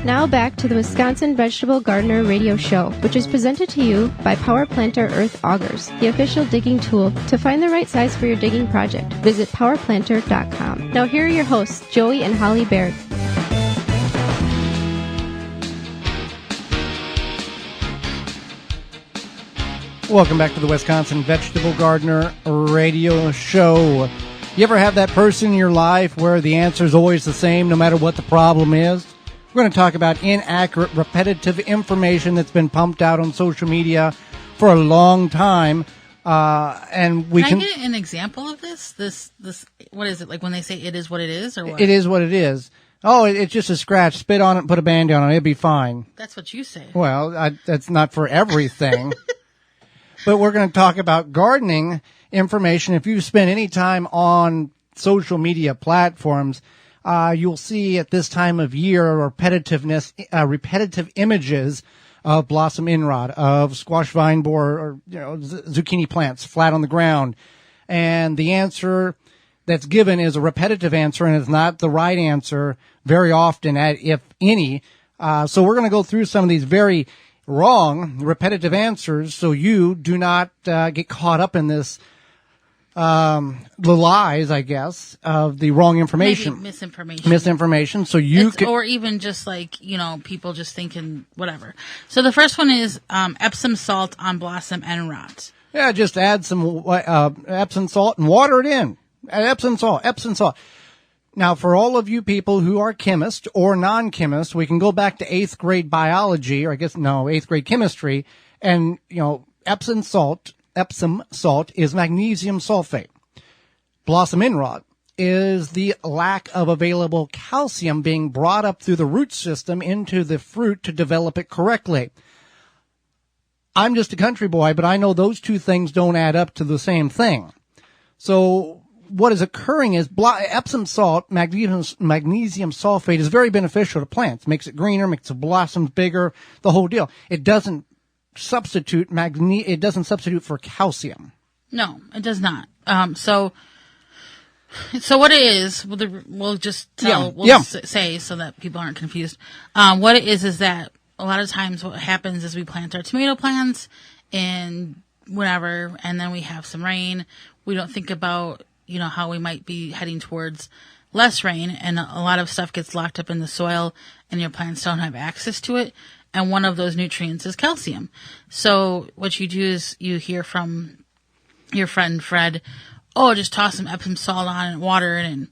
Now back to the Wisconsin Vegetable Gardener Radio Show, which is presented to you by Power Planter Earth Augers, the official digging tool. To find the right size for your digging project, visit powerplanter.com. Now here are your hosts, Joey and Holly Baird. Welcome back to the Wisconsin Vegetable Gardener Radio Show. You ever have that person in your life where the answer is always the same no matter what the problem is? We're going to talk about inaccurate, repetitive information that's been pumped out on social media for a long time. And we can I get an example of this? This, what is it? Like when they say it is what it is, or what? It is what it is. Oh, it's just a scratch. Spit on it and put a Band-Aid on it. It'll be fine. That's what you say. Well, that's not for everything. But we're going to talk about gardening information. If you spend any time on social media platforms, you'll see at this time of year repetitive images of blossom inrod, of squash vine borer, or zucchini plants flat on the ground. And the answer that's given is a repetitive answer, and it's not the right answer very often, if any. So we're going to go through some of these very wrong repetitive answers so you do not get caught up in this the lies, I guess, of the wrong information. Maybe misinformation. So you can, or even just like, people just thinking whatever. So the first one is Epsom salt on blossom and rot. Yeah, just add some Epsom salt and water it in. Epsom salt. Now, for all of you people who are chemists or non-chemists, we can go back to 8th grade biology, or 8th grade chemistry, and, Epsom salt is magnesium sulfate. Blossom inrod is the lack of available calcium being brought up through the root system into the fruit to develop it correctly. I'm just a country boy, but I know those two things don't add up to the same thing. So what is occurring is Epsom salt, magnesium sulfate, is very beneficial to plants. Makes it greener, makes the blossoms bigger, the whole deal. It doesn't substitute for calcium. No, it does not. So what it is, we'll just say so that people aren't confused. What it is that a lot of times what happens is we plant our tomato plants and whatever, and then we have some rain. We don't think about, how we might be heading towards less rain, and a lot of stuff gets locked up in the soil and your plants don't have access to it. And one of those nutrients is calcium. So what you do is you hear from your friend Fred, just toss some Epsom salt on and water it in.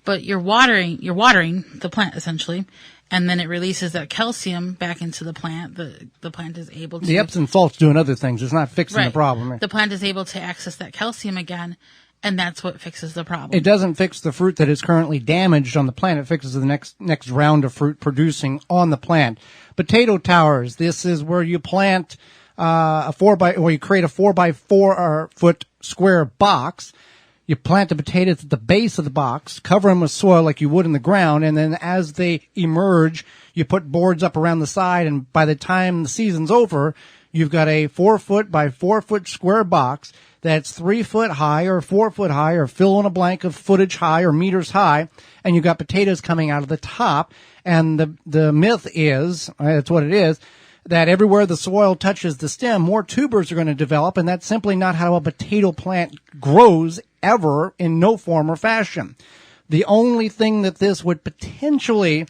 But you're watering the plant essentially, and then it releases that calcium back into the plant. The plant is able to... The Epsom salt's doing other things. It's not fixing the problem. Right? The plant is able to access that calcium again, and that's what fixes the problem. It doesn't fix the fruit that is currently damaged on the plant. It fixes the next round of fruit producing on the plant. Potato towers. This is where you plant you create a 4x4 foot square box. You plant the potatoes at the base of the box, cover them with soil like you would in the ground, and then as they emerge, you put boards up around the side, and by the time the season's over, you've got a 4 foot by 4 foot square box that's 3 foot high or 4 foot high or fill in a blank of footage high or meters high, and you've got potatoes coming out of the top. And the myth is, that's what it is, that everywhere the soil touches the stem, more tubers are going to develop, and that's simply not how a potato plant grows ever in no form or fashion. The only thing that this would potentially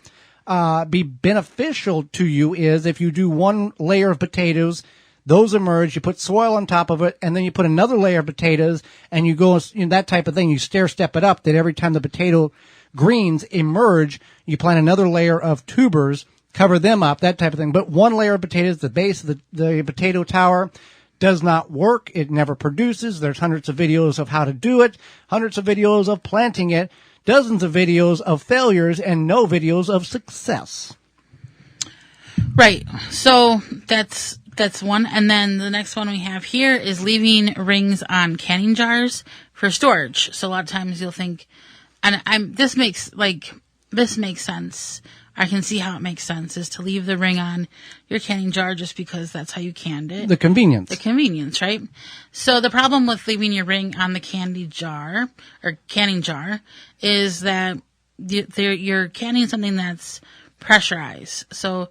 be beneficial to you is if you do one layer of potatoes, those emerge, you put soil on top of it, and then you put another layer of potatoes, and you go, that type of thing. You stair-step it up, that every time the potato greens emerge, you plant another layer of tubers, cover them up, that type of thing. But one layer of potatoes at the base of the potato tower does not work. It never produces. There's hundreds of videos of how to do it, hundreds of videos of planting it, dozens of videos of failures, and no videos of success. Right. So that's one. And then the next one we have here is leaving rings on canning jars for storage. So a lot of times you'll think, and this makes sense. I can see how it makes sense, is to leave the ring on your canning jar just because that's how you canned it. The convenience. The convenience, right? So the problem with leaving your ring on the canning jar is that you're canning something that's pressurized. So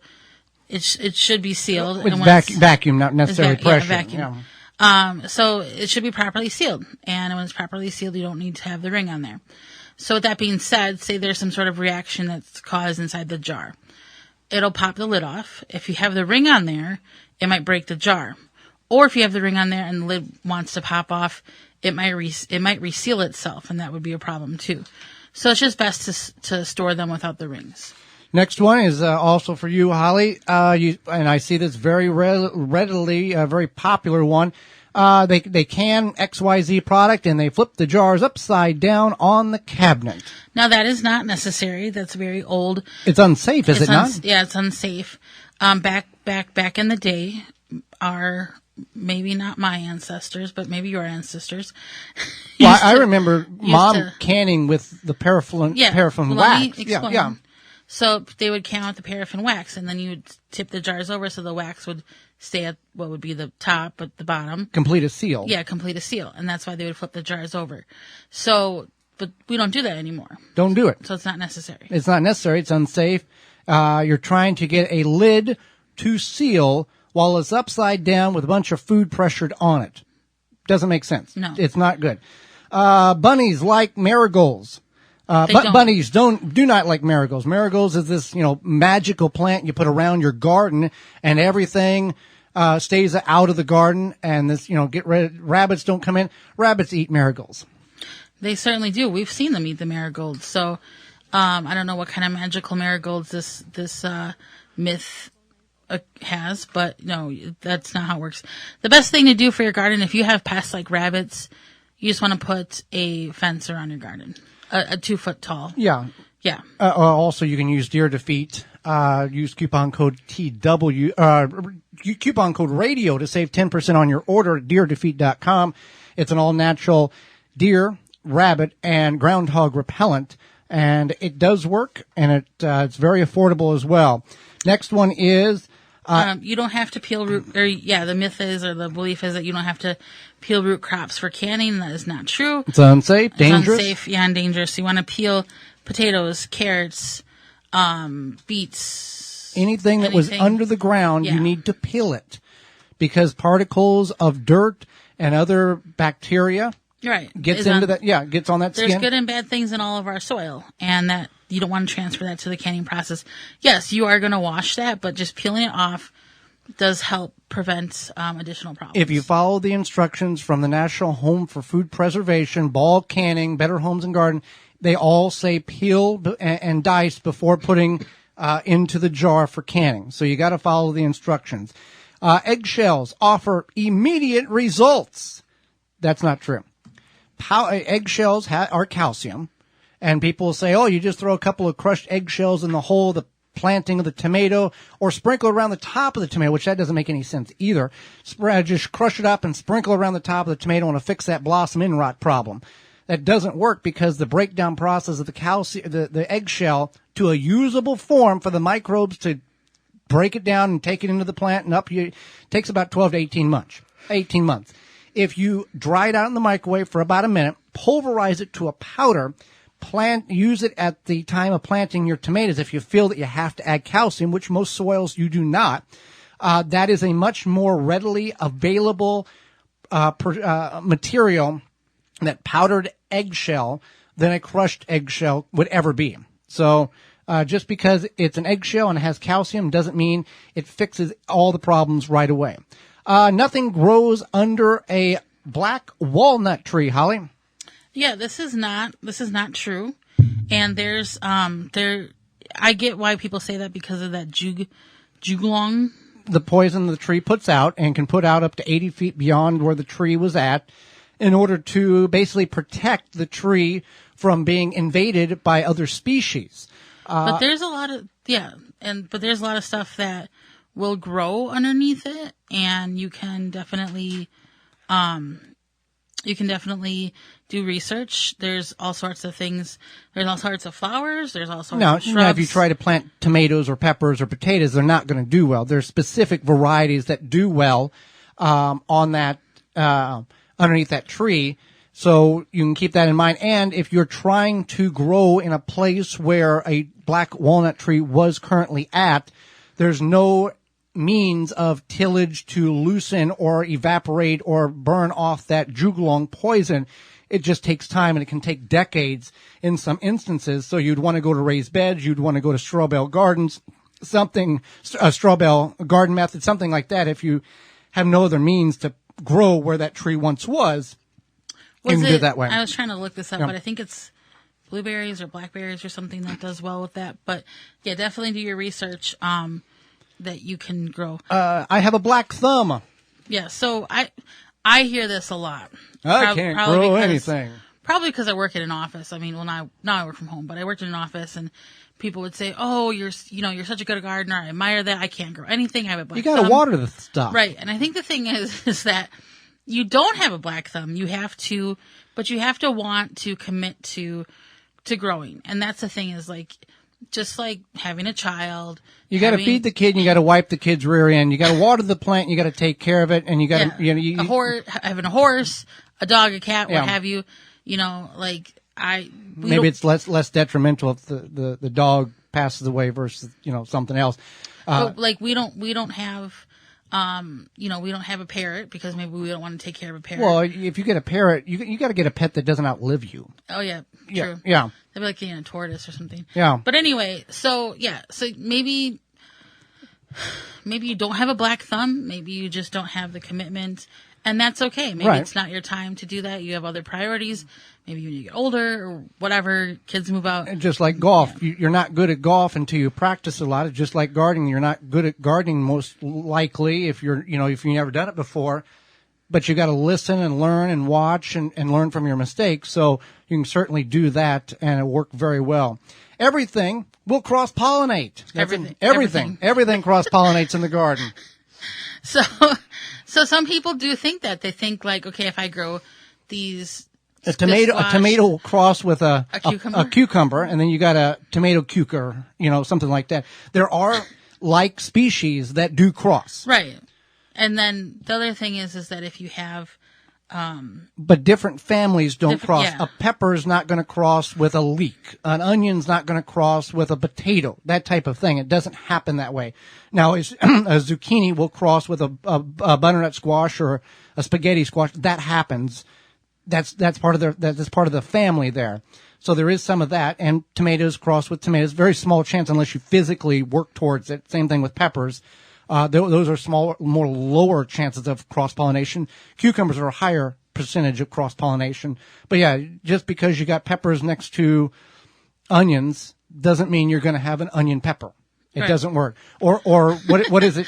it should be sealed. It's vacuum, not necessarily pressure. Yeah, vacuum. So it should be properly sealed. And when it's properly sealed, you don't need to have the ring on there. So with that being said, say there's some sort of reaction that's caused inside the jar. It'll pop the lid off. If you have the ring on there, it might break the jar. Or if you have the ring on there and the lid wants to pop off, it might reseal itself, and that would be a problem too. So it's just best to store them without the rings. Next one is also for you, Holly. And I see this very readily, a very popular one. They can XYZ product and they flip the jars upside down on the cabinet. Now that is not necessary. That's very old. It's unsafe, is it not? Yeah, it's unsafe. Back in the day, maybe not my ancestors, but maybe your ancestors. Well, I remember Mom canning with the paraffin wax. Yeah. So they would can with the paraffin wax, and then you would tip the jars over so the wax would stay at what would be the top, but the bottom. Complete a seal. Yeah, complete a seal. And that's why they would flip the jars over. So, but we don't do that anymore. Don't do it. So it's not necessary. It's not necessary. It's unsafe. You're trying to get a lid to seal while it's upside down with a bunch of food pressured on it. Doesn't make sense. No. It's not good. Bunnies like marigolds. Bunnies do not like marigolds. Marigolds is this, magical plant you put around your garden and everything, stays out of the garden and this, rabbits don't come in. Rabbits eat marigolds. They certainly do. We've seen them eat the marigolds. So, I don't know what kind of magical marigolds this myth has, but no, that's not how it works. The best thing to do for your garden, if you have pests like rabbits, you just want to put a fence around your garden, a 2 foot tall. Yeah. Yeah. Also, you can use deer defeat. Use coupon code coupon code radio to save 10% on your order at deerdefeat.com. It's an all natural deer, rabbit, and groundhog repellent, and it does work, and it's very affordable as well. Next one is you don't have to peel root, the myth is, or the belief is that you don't have to peel root crops for canning. That is not true. It's unsafe, dangerous. It's unsafe, and dangerous. You want to peel potatoes, carrots, beets. Anything that was under the ground, you need to peel it because particles of dirt and other bacteria gets on that skin. There's good and bad things in all of our soil, and that you don't want to transfer that to the canning process. Yes, you are going to wash that, but just peeling it off does help prevent additional problems. If you follow the instructions from the National Home for Food Preservation, bulk canning, Better Homes and Garden, they all say peel and dice before putting into the jar for canning. So you got to follow the instructions. Eggshells offer immediate results. That's not true. Eggshells are calcium. And people will say, you just throw a couple of crushed eggshells in the hole, the planting of the tomato, or sprinkle around the top of the tomato, which that doesn't make any sense either. Just crush it up and sprinkle around the top of the tomato and it'll fix that blossom end rot problem. That doesn't work because the breakdown process of the eggshell to a usable form for the microbes to break it down and take it into the plant and up takes about 12 to 18 months. If you dry it out in the microwave for about a minute, pulverize it to a powder, use it at the time of planting your tomatoes. If you feel that you have to add calcium, which most soils you do not, that is a much more readily available material, that powdered eggshell, than a crushed eggshell would ever be. So just because it's an eggshell and it has calcium doesn't mean it fixes all the problems right away. Nothing grows under a black walnut tree, Holly. Yeah, this is not true. And there's I get why people say that because of that juglong. The poison the tree puts out and can put out up to 80 feet beyond where the tree was at in order to basically protect the tree from being invaded by other species. But there's a lot of there's a lot of stuff that will grow underneath it, and you can definitely do research. There's all sorts of things. There's all sorts of flowers. There's all sorts of shrubs. Now, if you try to plant tomatoes or peppers or potatoes, they're not going to do well. There's specific varieties that do well on that underneath that tree. So you can keep that in mind. And if you're trying to grow in a place where a black walnut tree was currently at, there's no means of tillage to loosen or evaporate or burn off that juglong poison. It just takes time, and it can take decades in some instances. So you'd want to go to raised beds. You'd want to go to straw bale gardens, a straw bale garden method, something like that. If you have no other means to grow where that tree once was, you can do it that way. I was trying to look this up, but I think it's blueberries or blackberries or something that does well with that. But yeah, definitely do your research that you can grow. I have a black thumb. Yeah, so I hear this a lot. I can't grow anything. Probably because I work in an office. I mean, well, now I work from home, but I worked in an office, and people would say, "Oh, you're such a good gardener. I admire that. I can't grow anything. I have a black thumb." You got to water the stuff, right? And I think the thing is that you don't have a black thumb. You have to want to commit to growing, and that's the thing. Is like just like having a child. You got to feed the kid, and you got to wipe the kid's rear end. You got to water the plant, and you got to take care of it, and you got to, having a horse, a dog, a cat, what have you. Maybe it's less detrimental if the dog passes away versus something else. But we don't have a parrot because maybe we don't want to take care of a parrot. Well, if you get a parrot, you got to get a pet that doesn't outlive you. Oh yeah, true. Yeah. They'd be like getting a tortoise or something. Yeah. But anyway, so maybe you don't have a black thumb. Maybe you just don't have the commitment, and that's okay. Maybe it's not your time to do that. You have other priorities. Maybe when you get older or whatever, kids move out. And just like golf, you're not good at golf until you practice a lot. It's just like gardening. You're not good at gardening most likely if you've never done it before. But you got to listen and learn and watch and learn from your mistakes. So you can certainly do that, and it worked very well. Everything will cross-pollinate. Everything cross-pollinates in the garden. So some people do think that. They think like, okay, if I grow these a tomato cross with a cucumber, and then you got a tomato cucumber, something like that. There are like species that do cross. Right. And then the other thing is that if you have, but different families don't cross. Yeah. A pepper's not going to cross with a leek. An onion's not going to cross with a potato. That type of thing. It doesn't happen that way. Now, a zucchini will cross with a butternut squash or a spaghetti squash. That happens. That's part of the family there. So there is some of that. And tomatoes cross with tomatoes. Very small chance unless you physically work towards it. Same thing with peppers. Those are lower chances of cross-pollination. Cucumbers are a higher percentage of cross-pollination. But yeah, just because you got peppers next to onions doesn't mean you're going to have an onion pepper. It doesn't work. Or what is it?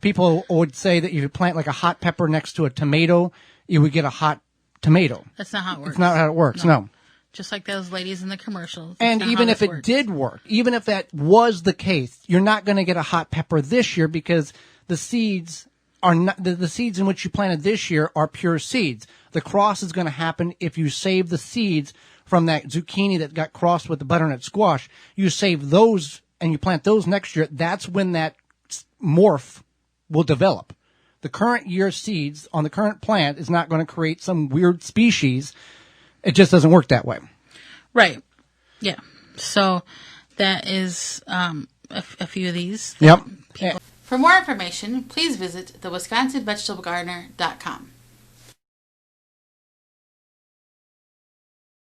People would say that if you plant like a hot pepper next to a tomato, you would get a hot tomato. That's not how it works. It's not how it works. No. Just like those ladies in the commercials. And even if it did work, even if that was the case, you're not going to get a hot pepper this year because the seeds are not, the seeds in which you planted this year are pure seeds. The cross is going to happen if you save the seeds from that zucchini that got crossed with the butternut squash. You save those and you plant those next year. That's when that morph will develop. The current year seeds on the current plant is not going to create some weird species. It just doesn't work that way. Right. Yeah. So that is a few of these. Yep. For more information, please visit thewisconsinvegetablegardener.com.